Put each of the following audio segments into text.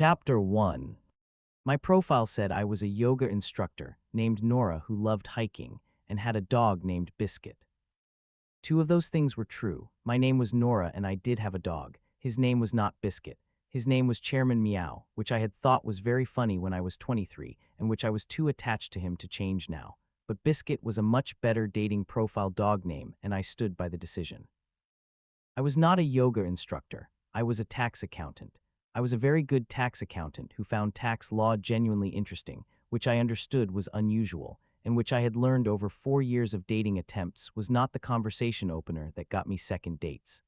Chapter 1. My profile said I was a yoga instructor named Nora who loved hiking and had a dog named Biscuit. Two of those things were true. My name was Nora and I did have a dog. His name was not Biscuit. His name was Chairman Meow, which I had thought was very funny when I was 23 and which I was too attached to him to change now. But Biscuit was a much better dating profile dog name and I stood by the decision. I was not a yoga instructor. I was a tax accountant. I was a very good tax accountant who found tax law genuinely interesting, which I understood was unusual, and which I had learned over 4 years of dating attempts was not the conversation opener that got me second dates.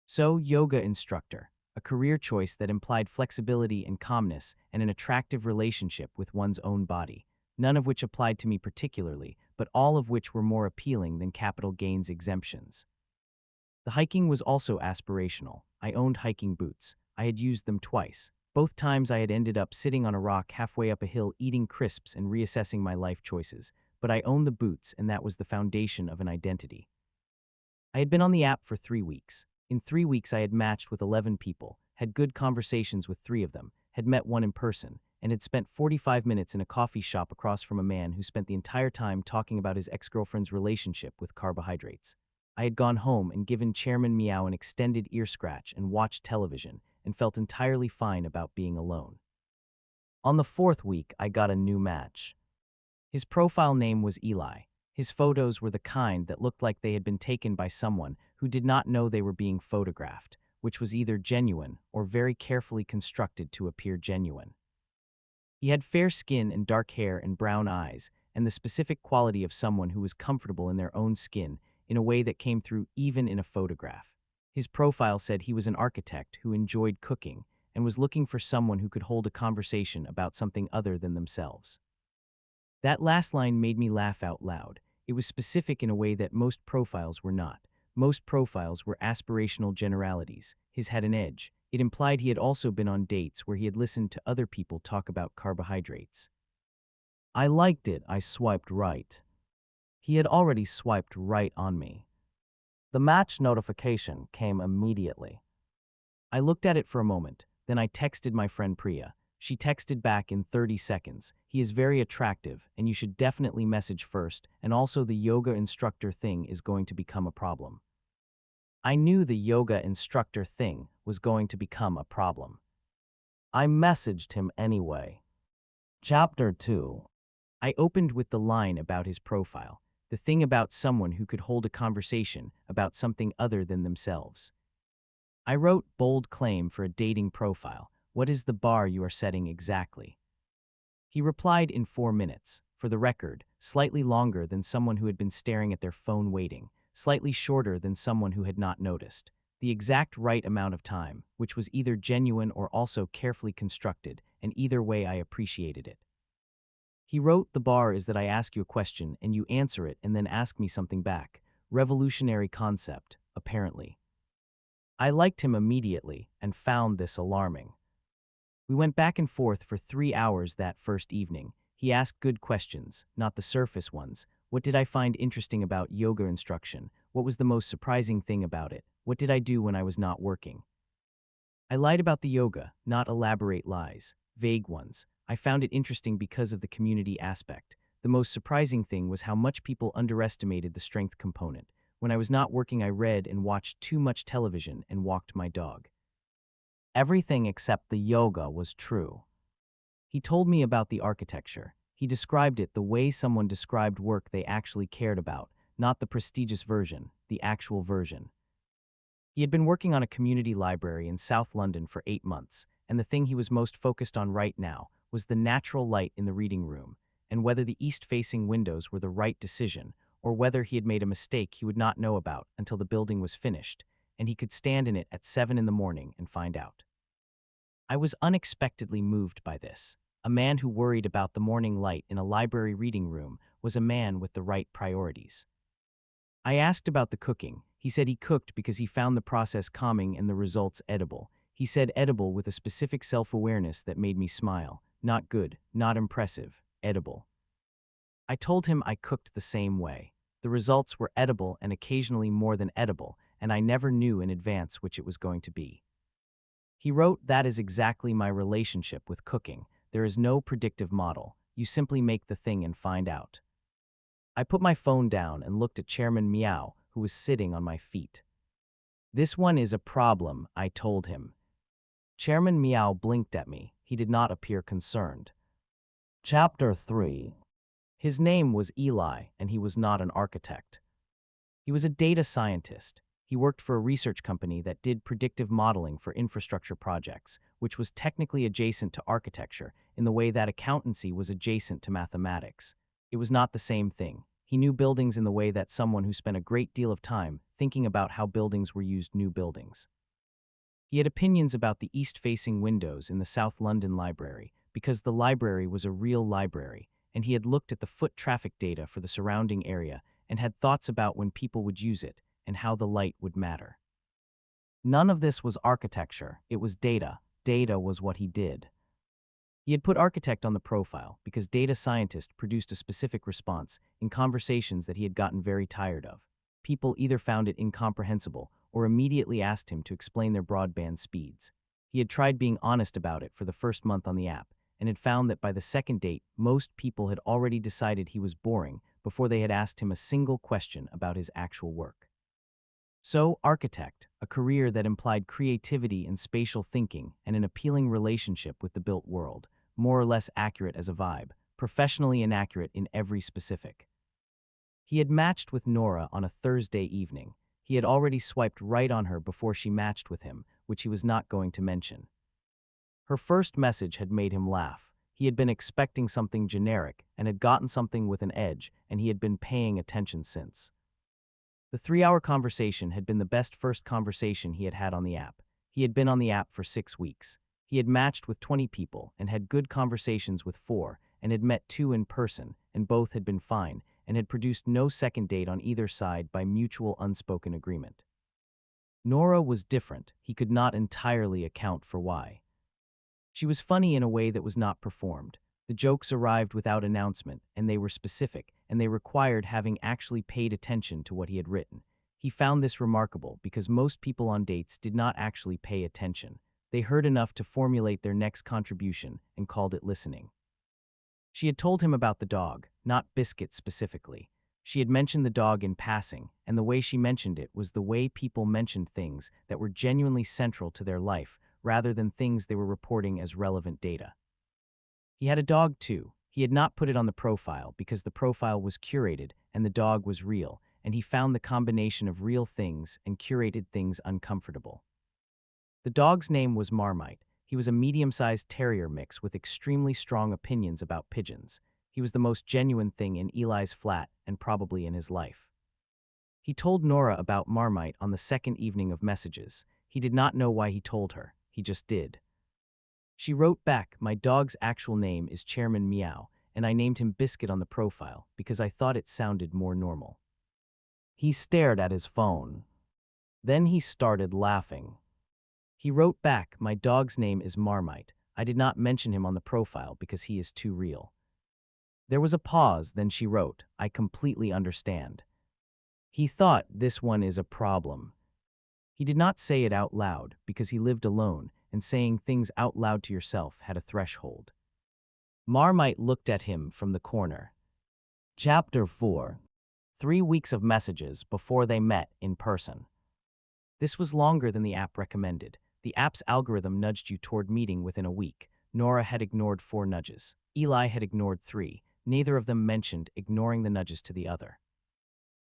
So, yoga instructor, a career choice that implied flexibility and calmness and an attractive relationship with one's own body, none of which applied to me particularly, but all of which were more appealing than capital gains exemptions. The hiking was also aspirational. I owned hiking boots. I had used them twice. Both times I had ended up sitting on a rock halfway up a hill eating crisps and reassessing my life choices, but I owned the boots and that was the foundation of an identity. I had been on the app for 3 weeks. In 3 weeks I had matched with 11 people, had good conversations with 3 of them, had met one in person, and had spent 45 minutes in a coffee shop across from a man who spent the entire time talking about his ex-girlfriend's relationship with carbohydrates. I had gone home and given Chairman Meow an extended ear scratch and watched television, and felt entirely fine about being alone. On the 4th week, I got a new match. His profile name was Eli. His photos were the kind that looked like they had been taken by someone who did not know they were being photographed, which was either genuine or very carefully constructed to appear genuine. He had fair skin and dark hair and brown eyes, and the specific quality of someone who was comfortable in their own skin in a way that came through even in a photograph. His profile said he was an architect who enjoyed cooking and was looking for someone who could hold a conversation about something other than themselves. That last line made me laugh out loud. It was specific in a way that most profiles were not. Most profiles were aspirational generalities. His had an edge. It implied he had also been on dates where he had listened to other people talk about carbohydrates. I liked it. I swiped right. He had already swiped right on me. The match notification came immediately. I looked at it for a moment, then I texted my friend Priya. She texted back in 30 seconds. He is very attractive, and you should definitely message first, and also the yoga instructor thing is going to become a problem. I knew the yoga instructor thing was going to become a problem. I messaged him anyway. Chapter 2. I opened with the line about his profile. The thing about someone who could hold a conversation about something other than themselves. I wrote bold claim for a dating profile. What is the bar you are setting exactly? He replied in 4 minutes. For the record, slightly longer than someone who had been staring at their phone waiting, slightly shorter than someone who had not noticed. The exact right amount of time, which was either genuine or also carefully constructed, and either way I appreciated it. He wrote, the bar is that I ask you a question and you answer it and then ask me something back. Revolutionary concept, apparently. I liked him immediately and found this alarming. We went back and forth for 3 hours that first evening. He asked good questions, not the surface ones. What did I find interesting about yoga instruction? What was the most surprising thing about it? What did I do when I was not working? I lied about the yoga, not elaborate lies, vague ones. I found it interesting because of the community aspect. The most surprising thing was how much people underestimated the strength component. When I was not working, I read and watched too much television and walked my dog. Everything except the yoga was true. He told me about the architecture. He described it the way someone described work they actually cared about, not the prestigious version, the actual version. He had been working on a community library in South London for 8 months, and the thing he was most focused on right now was the natural light in the reading room, and whether the east-facing windows were the right decision, or whether he had made a mistake he would not know about until the building was finished, and he could stand in it at 7 in the morning and find out. I was unexpectedly moved by this. A man who worried about the morning light in a library reading room was a man with the right priorities. I asked about the cooking. He said he cooked because he found the process calming and the results edible. He said edible with a specific self-awareness that made me smile. Not good, not impressive, edible. I told him I cooked the same way. The results were edible and occasionally more than edible, and I never knew in advance which it was going to be. He wrote, "That is exactly my relationship with cooking. There is no predictive model. You simply make the thing and find out." I put my phone down and looked at Chairman Meow, who was sitting on my feet. "This one is a problem," I told him. Chairman Meow blinked at me. He did not appear concerned. Chapter 3. His name was Eli, and he was not an architect. He was a data scientist. He worked for a research company that did predictive modeling for infrastructure projects, which was technically adjacent to architecture in the way that accountancy was adjacent to mathematics. It was not the same thing. He knew buildings in the way that someone who spent a great deal of time thinking about how buildings were used knew buildings. He had opinions about the east-facing windows in the South London Library because the library was a real library, and he had looked at the foot traffic data for the surrounding area and had thoughts about when people would use it and how the light would matter. None of this was architecture, it was data. Data was what he did. He had put architect on the profile because data scientist produced a specific response in conversations that he had gotten very tired of. People either found it incomprehensible or immediately asked him to explain their broadband speeds. He had tried being honest about it for the first month on the app and had found that by the second date, most people had already decided he was boring before they had asked him a single question about his actual work. So, architect, a career that implied creativity and spatial thinking and an appealing relationship with the built world, more or less accurate as a vibe, professionally inaccurate in every specific. He had matched with Nora on a Thursday evening. He had already swiped right on her before she matched with him, which he was not going to mention. Her first message had made him laugh. He had been expecting something generic and had gotten something with an edge, and he had been paying attention since. The 3-hour conversation had been the best first conversation he had had on the app. He had been on the app for 6 weeks. He had matched with 20 people and had good conversations with 4 and had met 2 in person, and both had been fine and had produced no second date on either side by mutual unspoken agreement. Nora was different. He could not entirely account for why. She was funny in a way that was not performed. The jokes arrived without announcement, and they were specific, and they required having actually paid attention to what he had written. He found this remarkable because most people on dates did not actually pay attention. They heard enough to formulate their next contribution and called it listening. She had told him about the dog, not Biscuit specifically. She had mentioned the dog in passing, and the way she mentioned it was the way people mentioned things that were genuinely central to their life, rather than things they were reporting as relevant data. He had a dog too. He had not put it on the profile because the profile was curated and the dog was real, and he found the combination of real things and curated things uncomfortable. The dog's name was Marmite. He was a medium-sized terrier mix with extremely strong opinions about pigeons. He was the most genuine thing in Eli's flat and probably in his life. He told Nora about Marmite on the second evening of messages. He did not know why he told her. He just did. She wrote back, "My dog's actual name is Chairman Meow, and I named him Biscuit on the profile because I thought it sounded more normal." He stared at his phone. Then he started laughing. He wrote back, "My dog's name is Marmite. I did not mention him on the profile because he is too real." There was a pause, then she wrote, "I completely understand." He thought, this one is a problem. He did not say it out loud because he lived alone, and saying things out loud to yourself had a threshold. Marmite looked at him from the corner. Chapter 4. 3 weeks of messages before they met in person. This was longer than the app recommended. The app's algorithm nudged you toward meeting within a week. Nora had ignored 4 nudges. Eli had ignored 3. Neither of them mentioned ignoring the nudges to the other.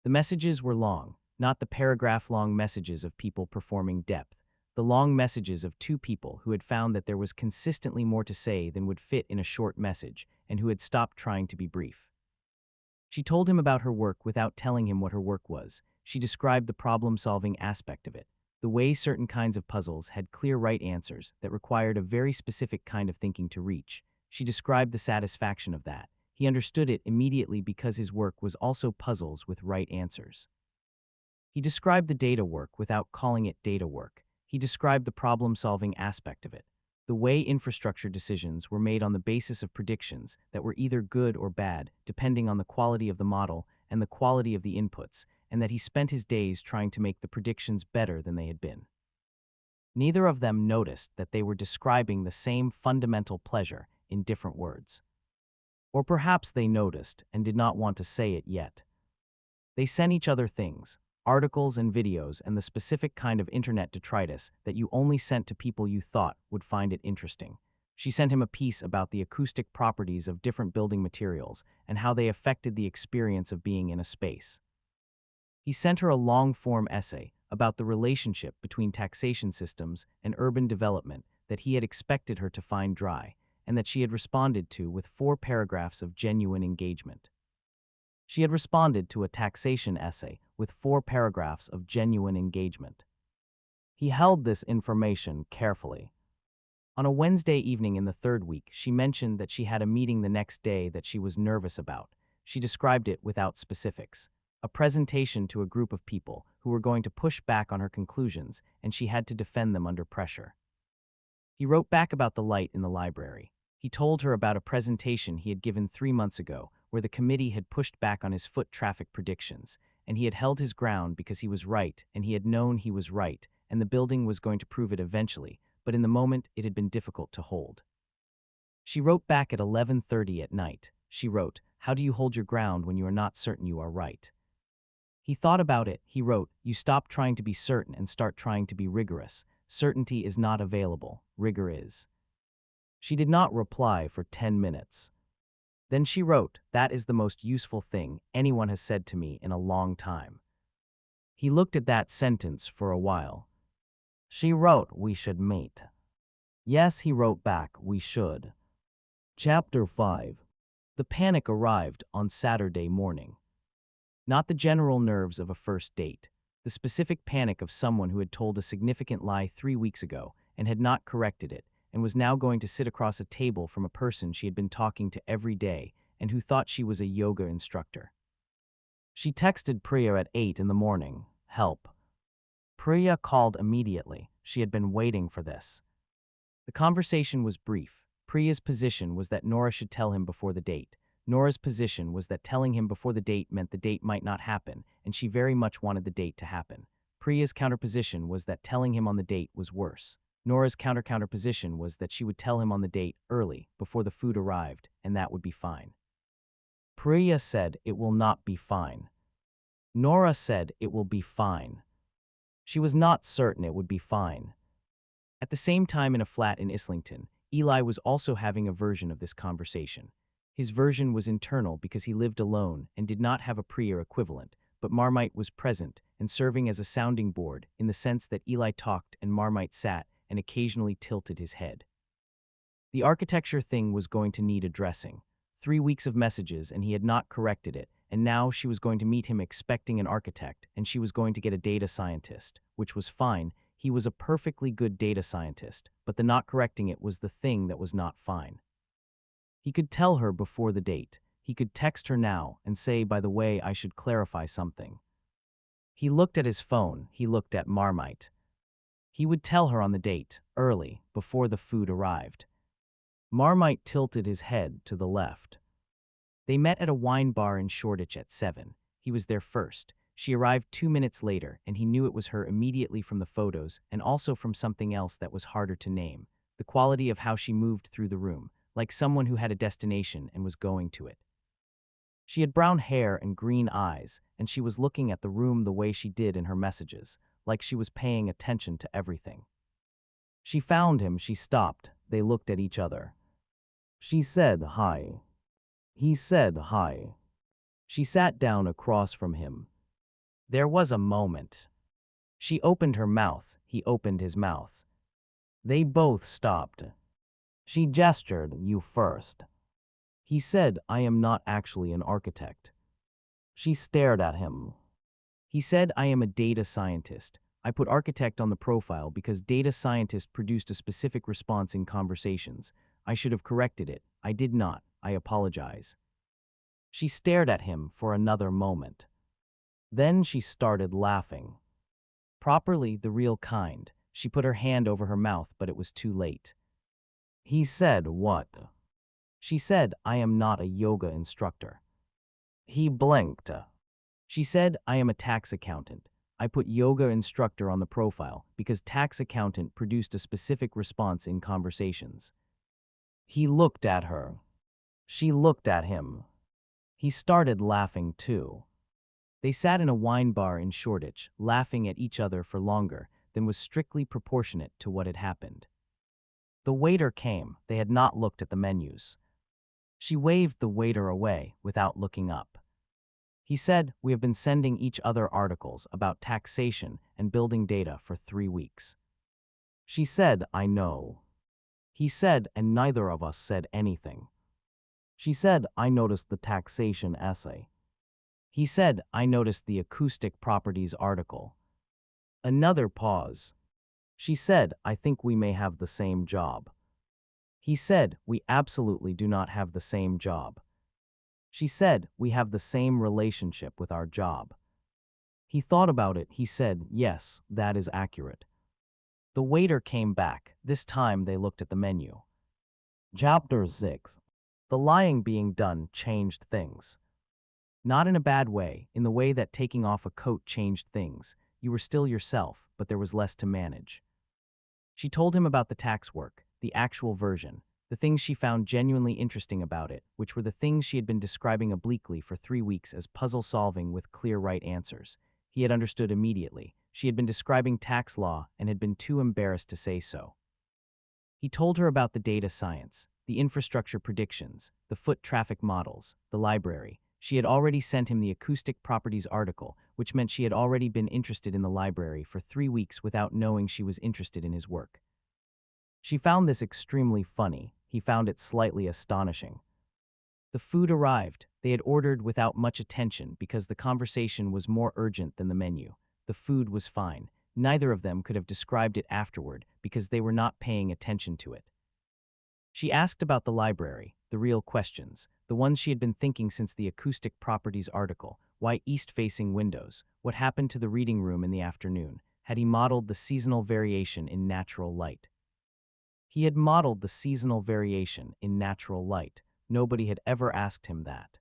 The messages were long, not the paragraph-long messages of people performing depth. The long messages of 2 people who had found that there was consistently more to say than would fit in a short message and who had stopped trying to be brief. She told him about her work without telling him what her work was. She described the problem-solving aspect of it, the way certain kinds of puzzles had clear right answers that required a very specific kind of thinking to reach. She described the satisfaction of that. He understood it immediately because his work was also puzzles with right answers. He described the data work without calling it data work. He described the problem-solving aspect of it, the way infrastructure decisions were made on the basis of predictions that were either good or bad, depending on the quality of the model and the quality of the inputs, and that he spent his days trying to make the predictions better than they had been. Neither of them noticed that they were describing the same fundamental pleasure in different words. Or perhaps they noticed and did not want to say it yet. They sent each other things, articles and videos, and the specific kind of internet detritus that you only sent to people you thought would find it interesting. She sent him a piece about the acoustic properties of different building materials and how they affected the experience of being in a space. He sent her a long-form essay about the relationship between taxation systems and urban development that he had expected her to find dry, and that she had responded to with 4 paragraphs of genuine engagement. She had responded to a taxation essay with 4 paragraphs of genuine engagement. He held this information carefully. On a Wednesday evening in the 3rd week, she mentioned that she had a meeting the next day that she was nervous about. She described it without specifics. A presentation to a group of people who were going to push back on her conclusions, and she had to defend them under pressure. He wrote back about the light in the library. He told her about a presentation he had given 3 months ago where the committee had pushed back on his foot traffic predictions, and he had held his ground because he was right, and he had known he was right, and the building was going to prove it eventually, but in the moment it had been difficult to hold. She wrote back at 11:30 at night. She wrote, "How do you hold your ground when you are not certain you are right?" He thought about it. He wrote, "You stop trying to be certain and start trying to be rigorous. Certainty is not available. Rigor is." She did not reply for 10 minutes. Then she wrote, "That is the most useful thing anyone has said to me in a long time." He looked at that sentence for a while. She wrote, "We should meet." Yes, he wrote back, "We should." Chapter 5. The panic arrived on Saturday morning. Not the general nerves of a first date. The specific panic of someone who had told a significant lie 3 weeks ago and had not corrected it, and was now going to sit across a table from a person she had been talking to every day and who thought she was a yoga instructor. She texted Priya at 8 in the morning, "Help." Priya called immediately. She had been waiting for this. The conversation was brief. Priya's position was that Nora should tell him before the date. Nora's position was that telling him before the date meant the date might not happen, and she very much wanted the date to happen. Priya's counterposition was that telling him on the date was worse. Nora's counterposition was that she would tell him on the date early, before the food arrived, and that would be fine. Priya said, "It will not be fine." Nora said, "It will be fine." She was not certain it would be fine. At the same time, in a flat in Islington, Eli was also having a version of this conversation. His version was internal because he lived alone and did not have a Priya equivalent, but Marmite was present and serving as a sounding board in the sense that Eli talked and Marmite sat and occasionally tilted his head. The architecture thing was going to need addressing. 3 weeks of messages and he had not corrected it, and now she was going to meet him expecting an architect, and she was going to get a data scientist, which was fine. He was a perfectly good data scientist, but the not correcting it was the thing that was not fine. He could tell her before the date. He could text her now and say, "By the way, I should clarify something." He looked at his phone. He looked at Marmite. He would tell her on the date, early, before the food arrived. Marmite tilted his head to the left. They met at a wine bar in Shoreditch at 7. He was there first. She arrived 2 minutes later, and he knew it was her immediately from the photos and also from something else that was harder to name. The quality of how she moved through the room, like someone who had a destination and was going to it. She had brown hair and green eyes, and she was looking at the room the way she did in her messages, like she was paying attention to everything. She found him, she stopped, they looked at each other. She said hi. He said hi. She sat down across from him. There was a moment. She opened her mouth, he opened his mouth. They both stopped. She gestured, "You first." He said, "I am not actually an architect." She stared at him. He said, "I am a data scientist. I put architect on the profile because data scientist produced a specific response in conversations. I should have corrected it. I did not. I apologize." She stared at him for another moment. Then she started laughing. Properly, the real kind. She put her hand over her mouth, but it was too late. He said, "What?" She said, "I am not a yoga instructor." He blinked. She said, "I am a tax accountant. I put yoga instructor on the profile because tax accountant produced a specific response in conversations. He looked at her. She looked at him. He started laughing too. They sat in a wine bar in Shoreditch, laughing at each other for longer than was strictly proportionate to what had happened. The waiter came. They had not looked at the menus. She waved the waiter away without looking up. He said, "We have been sending each other articles about taxation and building data for 3 weeks." She said, "I know." He said, and neither of us said anything. She said, "I noticed the taxation essay." He said, "I noticed the acoustic properties article." Another pause. She said, "I think we may have the same job." He said, "We absolutely do not have the same job." She said, "We have the same relationship with our job." He thought about it. He said, "Yes, that is accurate." The waiter came back. This time they looked at the menu. Chapter 6. The lying being done changed things. Not in a bad way, in the way that taking off a coat changed things. You were still yourself, but there was less to manage. She told him about the tax work, the actual version, the things she found genuinely interesting about it, which were the things she had been describing obliquely for 3 weeks as puzzle solving with clear right answers. He had understood immediately. She had been describing tax law and had been too embarrassed to say so. He told her about the data science, the infrastructure predictions, the foot traffic models, the library. She had already sent him the acoustic properties article, which meant she had already been interested in the library for 3 weeks without knowing she was interested in his work. She found this extremely funny. He found it slightly astonishing. The food arrived. They had ordered without much attention because the conversation was more urgent than the menu. The food was fine. Neither of them could have described it afterward because they were not paying attention to it. She asked about the library, the real questions, the ones she had been thinking since the acoustic properties article. Why east-facing windows? What happened to the reading room in the afternoon? Had he modeled the seasonal variation in natural light? He had modeled the seasonal variation in natural light. Nobody had ever asked him that.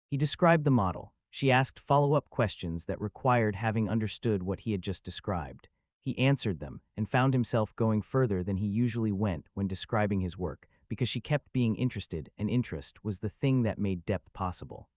He described the model. She asked follow-up questions that required having understood what he had just described. He answered them and found himself going further than he usually went when describing his work, because she kept being interested, and interest was the thing that made depth possible.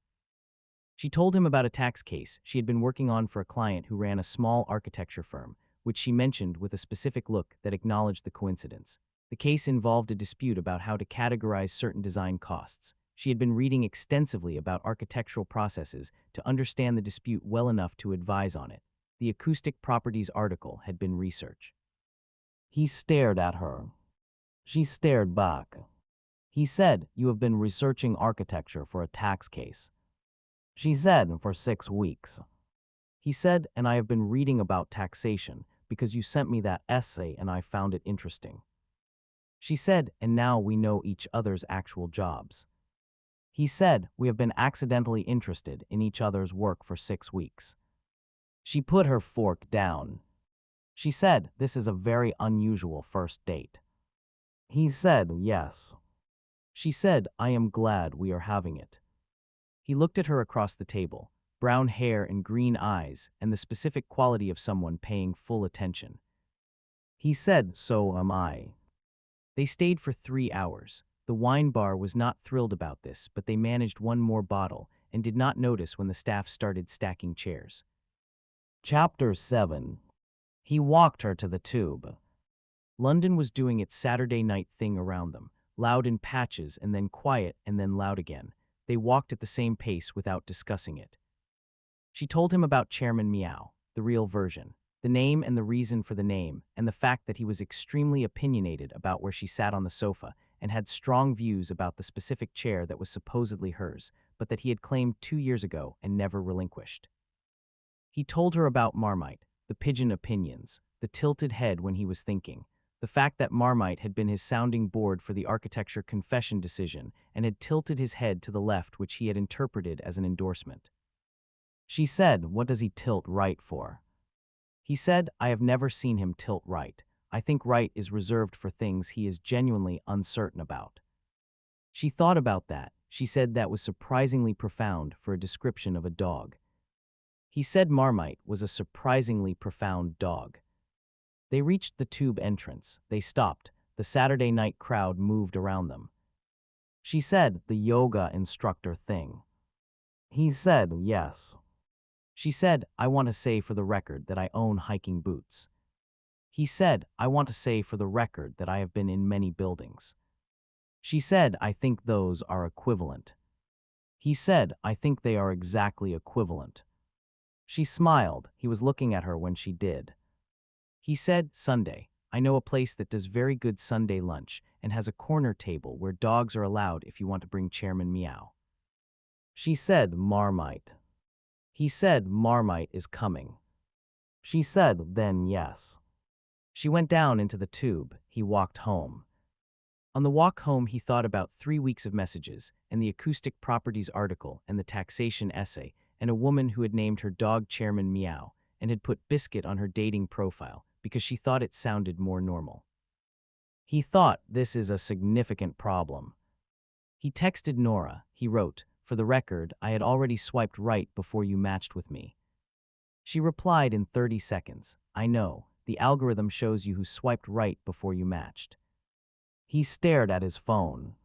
She told him about a tax case she had been working on for a client who ran a small architecture firm, which she mentioned with a specific look that acknowledged the coincidence. The case involved a dispute about how to categorize certain design costs. She had been reading extensively about architectural processes to understand the dispute well enough to advise on it. The acoustic properties article had been research. He stared at her. She stared back. He said, "You have been researching architecture for a tax case." She said, "For 6 weeks." He said, "And I have been reading about taxation because you sent me that essay and I found it interesting." She said, "And now we know each other's actual jobs." He said, "We have been accidentally interested in each other's work for 6 weeks." She put her fork down. She said, "This is a very unusual first date." He said, "Yes." She said, "I am glad we are having it." He looked at her across the table, brown hair and green eyes, and the specific quality of someone paying full attention. He said, "So am I." They stayed for 3 hours. The wine bar was not thrilled about this, but they managed one more bottle and did not notice when the staff started stacking chairs. Chapter 7. He walked her to the tube. London was doing its Saturday night thing around them, loud in patches and then quiet and then loud again. They walked at the same pace without discussing it. She told him about Chairman Meow, the real version, the name and the reason for the name, and the fact that he was extremely opinionated about where she sat on the sofa and had strong views about the specific chair that was supposedly hers, but that he had claimed 2 years ago and never relinquished. He told her about Marmite, the pigeon opinions, the tilted head when he was thinking, the fact that Marmite had been his sounding board for the architecture confession decision and had tilted his head to the left, which he had interpreted as an endorsement. She said, "What does he tilt right for?" He said, "I have never seen him tilt right. I think right is reserved for things he is genuinely uncertain about." She thought about that. She said that was surprisingly profound for a description of a dog. He said Marmite was a surprisingly profound dog. They reached the tube entrance. They stopped. The Saturday night crowd moved around them. She said, "The yoga instructor thing." He said, "Yes." She said, "I want to say for the record that I own hiking boots." He said, "I want to say for the record that I have been in many buildings." She said, "I think those are equivalent." He said, "I think they are exactly equivalent." She smiled. He was looking at her when she did. He said, "Sunday. I know a place that does very good Sunday lunch and has a corner table where dogs are allowed if you want to bring Chairman Meow." She said, "Marmite." He said, "Marmite is coming." She said, "Then yes." She went down into the tube. He walked home. On the walk home, he thought about 3 weeks of messages, and the acoustic properties article, and the taxation essay, and a woman who had named her dog Chairman Meow, and had put Biscuit on her dating profile because she thought it sounded more normal. He thought, this is a significant problem. He texted Nora. He wrote, "For the record, I had already swiped right before you matched with me." She replied in 30 seconds, "I know, the algorithm shows you who swiped right before you matched." He stared at his phone.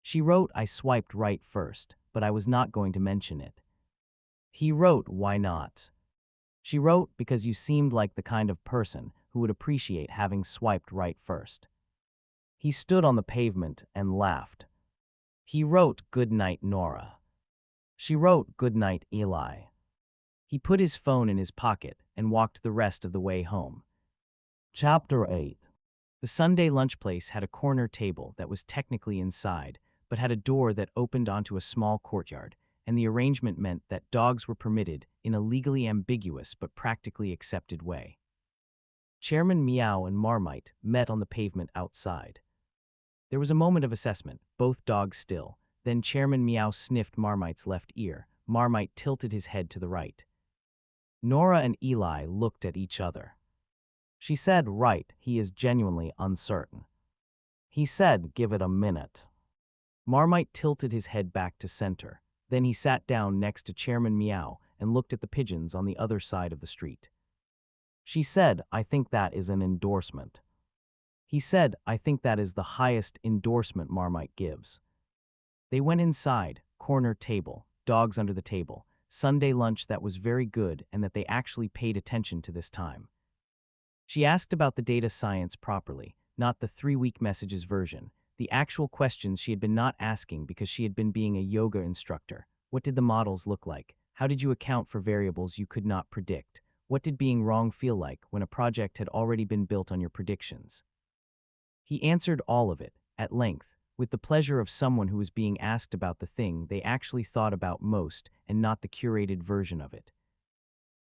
She wrote, "I swiped right first, but I was not going to mention it." He wrote, "Why not?" She wrote, "Because you seemed like the kind of person who would appreciate having swiped right first." He stood on the pavement and laughed. He wrote, "Good night, Nora." She wrote, "Good night, Eli." He put his phone in his pocket and walked the rest of the way home. Chapter 8. The Sunday lunch place had a corner table that was technically inside, but had a door that opened onto a small courtyard, and the arrangement meant that dogs were permitted in a legally ambiguous but practically accepted way. Chairman Meow and Marmite met on the pavement outside. There was a moment of assessment, both dogs still. Then Chairman Meow sniffed Marmite's left ear. Marmite tilted his head to the right. Nora and Eli looked at each other. She said, "Right, he is genuinely uncertain." He said, "Give it a minute." Marmite tilted his head back to center. Then he sat down next to Chairman Meow and looked at the pigeons on the other side of the street. She said, "I think that is an endorsement." He said, "I think that is the highest endorsement Marmite gives." They went inside, corner table, dogs under the table, Sunday lunch that was very good and that they actually paid attention to this time. She asked about the data science properly, not the 3-week messages version, the actual questions she had been not asking because she had been being a yoga instructor. What did the models look like? How did you account for variables you could not predict? What did being wrong feel like when a project had already been built on your predictions? He answered all of it, at length, with the pleasure of someone who was being asked about the thing they actually thought about most and not the curated version of it.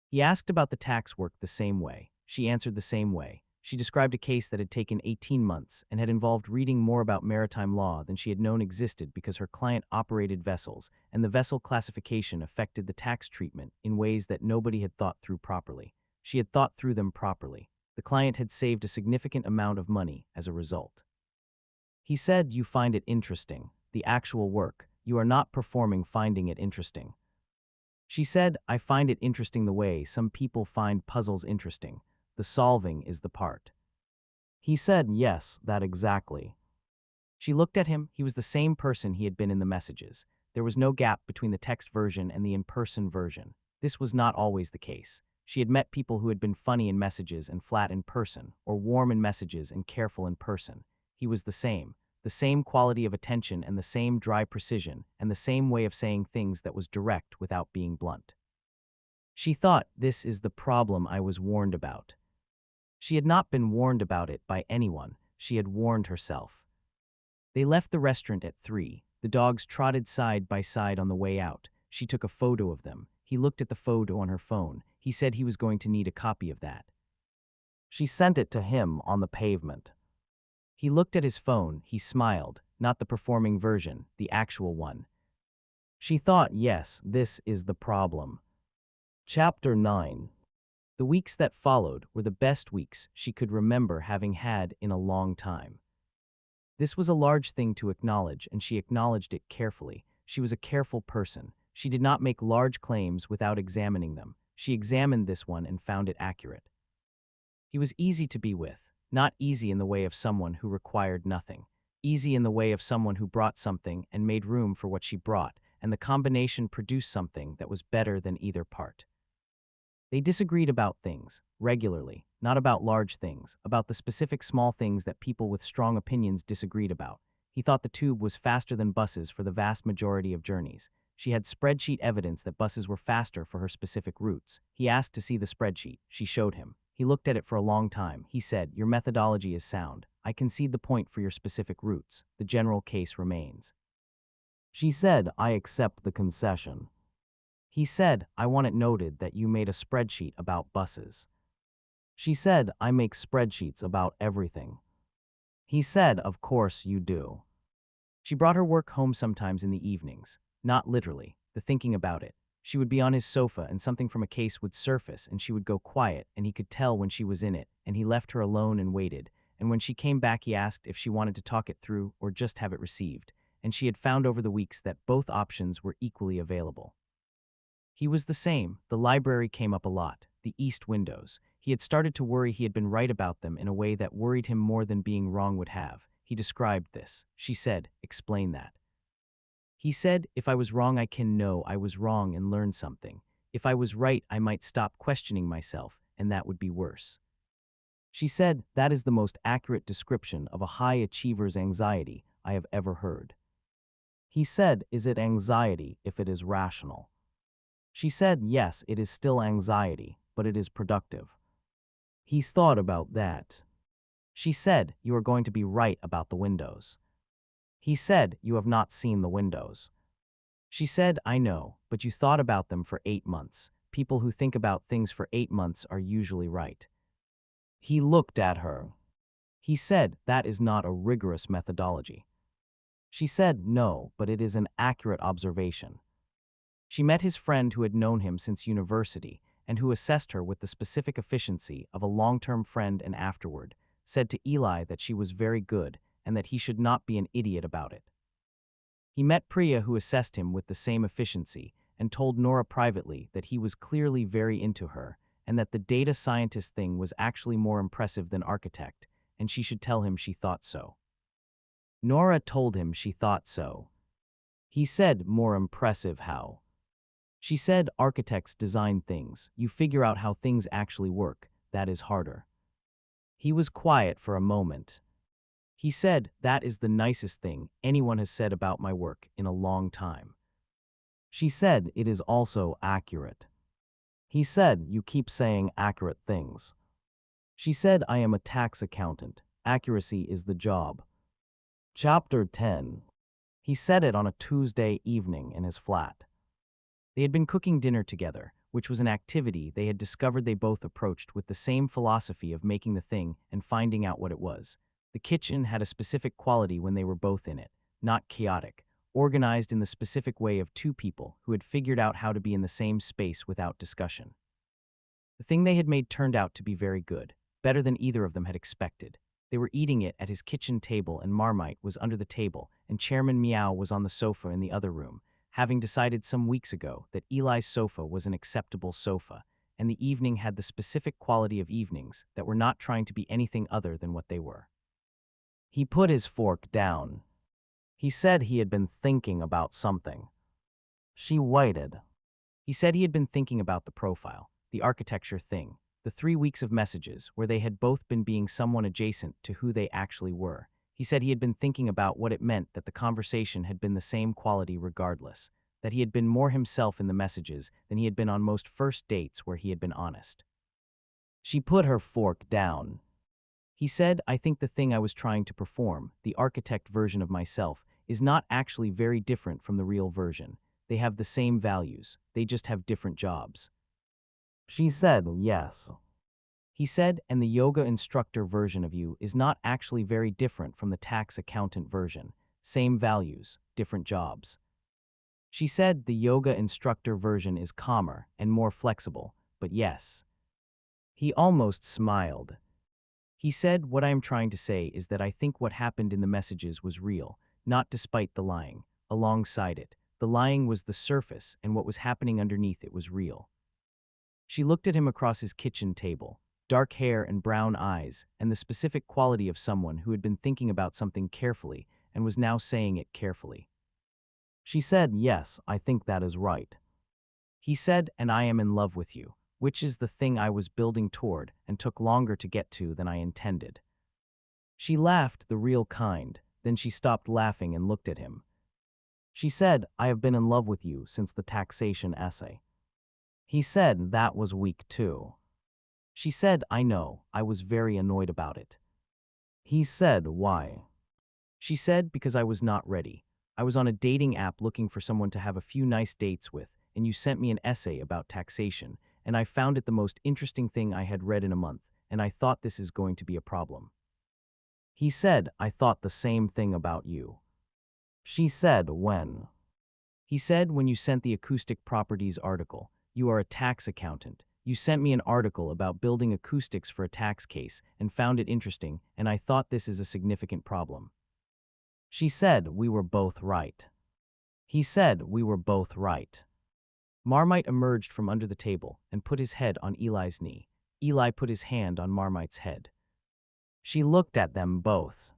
He asked about the tax work the same way. She answered the same way. She described a case that had taken 18 months and had involved reading more about maritime law than she had known existed because her client operated vessels, and the vessel classification affected the tax treatment in ways that nobody had thought through properly. She had thought through them properly. The client had saved a significant amount of money as a result. He said, "You find it interesting, the actual work. You are not performing finding it interesting." She said, "I find it interesting the way some people find puzzles interesting. The solving is the part." He said, "Yes, that exactly." She looked at him. He was the same person he had been in the messages. There was no gap between the text version and the in-person version. This was not always the case. She had met people who had been funny in messages and flat in person, or warm in messages and careful in person. He was the same quality of attention and the same dry precision, and the same way of saying things that was direct without being blunt. She thought, this is the problem I was warned about. She had not been warned about it by anyone. She had warned herself. They left the restaurant at 3. The dogs trotted side by side on the way out. She took a photo of them. He looked at the photo on her phone. He said he was going to need a copy of that. She sent it to him on the pavement. He looked at his phone. He smiled, not the performing version, the actual one. She thought, yes, this is the problem. Chapter 9. The weeks that followed were the best weeks she could remember having had in a long time. This was a large thing to acknowledge, and she acknowledged it carefully. She was a careful person. She did not make large claims without examining them. She examined this one and found it accurate. He was easy to be with, not easy in the way of someone who required nothing, easy in the way of someone who brought something and made room for what she brought, and the combination produced something that was better than either part. They disagreed about things, regularly, not about large things, about the specific small things that people with strong opinions disagreed about. He thought the tube was faster than buses for the vast majority of journeys. She had spreadsheet evidence that buses were faster for her specific routes. He asked to see the spreadsheet. She showed him. He looked at it for a long time. He said, "Your methodology is sound. I concede the point for your specific routes. The general case remains." She said, "I accept the concession." He said, "I want it noted that you made a spreadsheet about buses." She said, "I make spreadsheets about everything." He said, "Of course you do." She brought her work home sometimes in the evenings. Not literally, the thinking about it. She would be on his sofa and something from a case would surface and she would go quiet and he could tell when she was in it and he left her alone and waited. And when she came back he asked if she wanted to talk it through or just have it received. And she had found over the weeks that both options were equally available. He was the same. The library came up a lot. The east windows. He had started to worry he had been right about them in a way that worried him more than being wrong would have. He described this. She said, "Explain that." He said, "If I was wrong, I can know I was wrong and learn something. If I was right, I might stop questioning myself, and that would be worse." She said, "That is the most accurate description of a high achiever's anxiety I have ever heard." He said, "Is it anxiety if it is rational?" She said, "Yes, it is still anxiety, but it is productive." He's thought about that. She said, "You are going to be right about the windows." He said, "You have not seen the windows." She said, "I know, but you thought about them for 8 months. People who think about things for 8 months are usually right." He looked at her. He said, "That is not a rigorous methodology." She said, "No, but it is an accurate observation." She met his friend who had known him since university and who assessed her with the specific efficiency of a long-term friend and afterward said to Eli that she was very good and that he should not be an idiot about it. He met Priya who assessed him with the same efficiency and told Nora privately that he was clearly very into her and that the data scientist thing was actually more impressive than architect, and she should tell him she thought so. Nora told him she thought so. He said, "More impressive how?" She said, "Architects design things. You figure out how things actually work. That is harder." He was quiet for a moment. He said, "That is the nicest thing anyone has said about my work in a long time." She said, "It is also accurate." He said, "You keep saying accurate things." She said, "I am a tax accountant. Accuracy is the job." Chapter 10. He said it on a Tuesday evening in his flat. They had been cooking dinner together, which was an activity they had discovered they both approached with the same philosophy of making the thing and finding out what it was. The kitchen had a specific quality when they were both in it, not chaotic, organized in the specific way of two people who had figured out how to be in the same space without discussion. The thing they had made turned out to be very good, better than either of them had expected. They were eating it at his kitchen table and Marmite was under the table and Chairman Meow was on the sofa in the other room, having decided some weeks ago that Eli's sofa was an acceptable sofa, and the evening had the specific quality of evenings that were not trying to be anything other than what they were. He put his fork down. He said he had been thinking about something. She waited. He said he had been thinking about the profile, the architecture thing, the 3 weeks of messages where they had both been being someone adjacent to who they actually were. He said he had been thinking about what it meant that the conversation had been the same quality regardless, that he had been more himself in the messages than he had been on most first dates where he had been honest. She put her fork down. He said, "I think the thing I was trying to perform, the architect version of myself, is not actually very different from the real version. They have the same values, they just have different jobs." She said, "Yes." He said, "And the yoga instructor version of you is not actually very different from the tax accountant version. Same values, different jobs." She said, "The yoga instructor version is calmer and more flexible, but yes." He almost smiled. He said, "What I am trying to say is that I think what happened in the messages was real, not despite the lying. Alongside it, the lying was the surface and what was happening underneath it was real." She looked at him across his kitchen table, dark hair and brown eyes, and the specific quality of someone who had been thinking about something carefully and was now saying it carefully. She said, "Yes, I think that is right." He said, "And I am in love with you, which is the thing I was building toward and took longer to get to than I intended." She laughed, the real kind, then she stopped laughing and looked at him. She said, "I have been in love with you since the taxation essay." He said, "That was weak too." She said, "I know, I was very annoyed about it." He said, "Why?" She said, "Because I was not ready. I was on a dating app looking for someone to have a few nice dates with, and you sent me an essay about taxation, and I found it the most interesting thing I had read in a month, and I thought this is going to be a problem." He said, "I thought the same thing about you." She said, "When?" He said, "When you sent the acoustic properties article. You are a tax accountant. You sent me an article about building acoustics for a tax case and found it interesting, and I thought this is a significant problem." She said, "We were both right." He said, "We were both right." Marmite emerged from under the table and put his head on Eli's knee. Eli put his hand on Marmite's head. She looked at them both.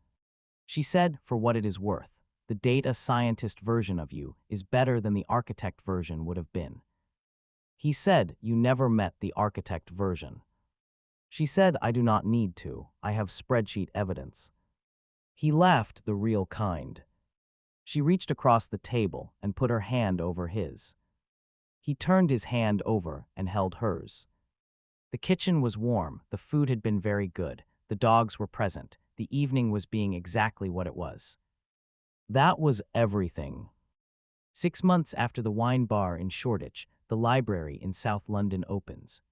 She said, "For what it is worth, the data scientist version of you is better than the architect version would have been." He said, "You never met the architect version." She said, "I do not need to. I have spreadsheet evidence." He laughed, the real kind. She reached across the table and put her hand over his. He turned his hand over and held hers. The kitchen was warm, the food had been very good, the dogs were present, the evening was being exactly what it was. That was everything. 6 months after the wine bar in Shoreditch, the library in South London opens.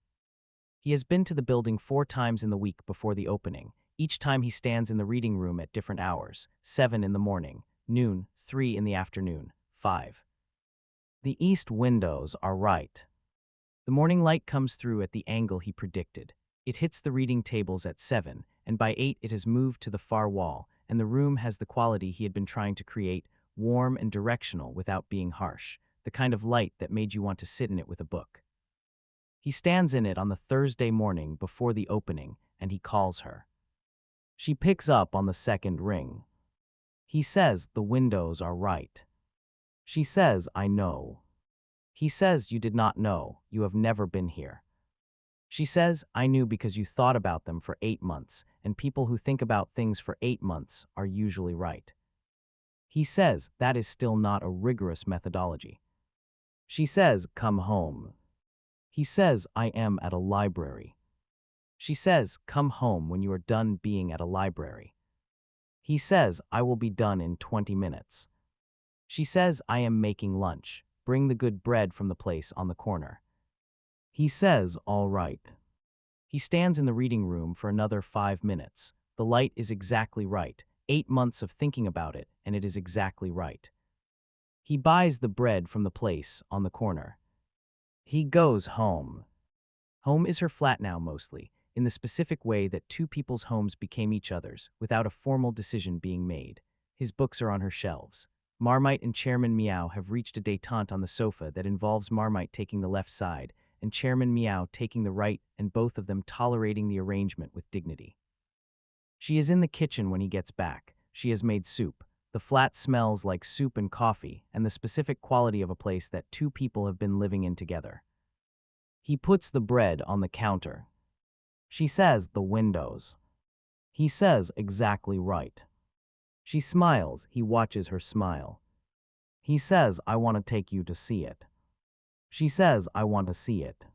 He has been to the building 4 times in the week before the opening. Each time he stands in the reading room at different hours: 7 in the morning, noon, 3 in the afternoon, 5. The east windows are right. The morning light comes through at the angle he predicted. It hits the reading tables at 7, and by 8 it has moved to the far wall, and the room has the quality he had been trying to create, warm and directional without being harsh, the kind of light that made you want to sit in it with a book. He stands in it on the Thursday morning before the opening, and he calls her. She picks up on the second ring. He says, "The windows are right." She says, "I know." He says, "You did not know. You have never been here." She says, "I knew because you thought about them for 8 months, and people who think about things for 8 months are usually right." He says, "That is still not a rigorous methodology." She says, "Come home." He says, "I am at a library." She says, "Come home when you are done being at a library." He says, "I will be done in 20 minutes. She says, "I am making lunch. Bring the good bread from the place on the corner." He says, "All right." He stands in the reading room for another 5 minutes. The light is exactly right. 8 months of thinking about it, and it is exactly right. He buys the bread from the place on the corner. He goes home. Home is her flat now mostly, in the specific way that 2 people's homes became each other's, without a formal decision being made. His books are on her shelves. Marmite and Chairman Meow have reached a détente on the sofa that involves Marmite taking the left side, and Chairman Meow taking the right, and both of them tolerating the arrangement with dignity. She is in the kitchen when he gets back. She has made soup. The flat smells like soup and coffee, and the specific quality of a place that 2 people have been living in together. He puts the bread on the counter. She says, "The windows." He says, "Exactly right." She smiles. He watches her smile. He says, "I want to take you to see it." She says, "I want to see it."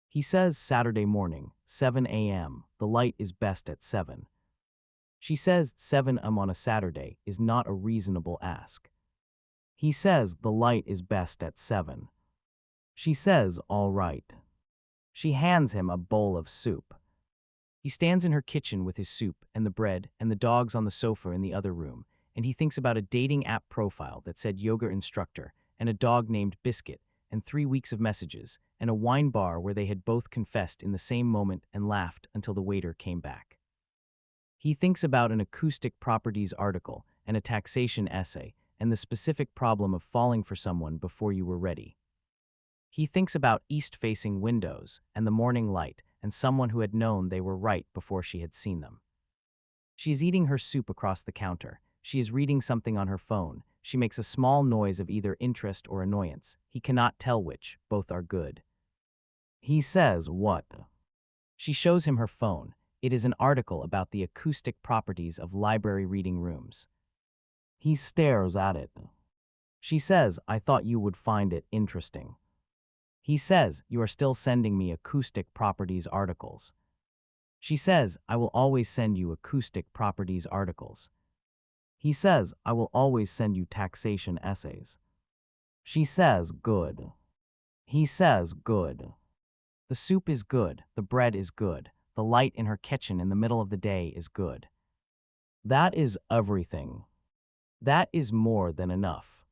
He says, "Saturday morning, 7 a.m. The light is best at 7. She says, 7 a.m. on a Saturday is not a reasonable ask. He says, "The light is best at 7. She says, "All right." She hands him a bowl of soup. He stands in her kitchen with his soup and the bread and the dogs on the sofa in the other room, and he thinks about a dating app profile that said yoga instructor and a dog named Biscuit and 3 weeks of messages and a wine bar where they had both confessed in the same moment and laughed until the waiter came back. He thinks about an acoustic properties article and a taxation essay and the specific problem of falling for someone before you were ready. He thinks about east-facing windows and the morning light and someone who had known they were right before she had seen them. She is eating her soup across the counter. She is reading something on her phone. She makes a small noise of either interest or annoyance. He cannot tell which. Both are good. He says, "What?" She shows him her phone. It is an article about the acoustic properties of library reading rooms. He stares at it. She says, "I thought you would find it interesting." He says, "You are still sending me acoustic properties articles." She says, "I will always send you acoustic properties articles." He says, "I will always send you taxation essays." She says, "Good." He says, "Good." The soup is good, the bread is good, the light in her kitchen in the middle of the day is good. That is everything. That is more than enough.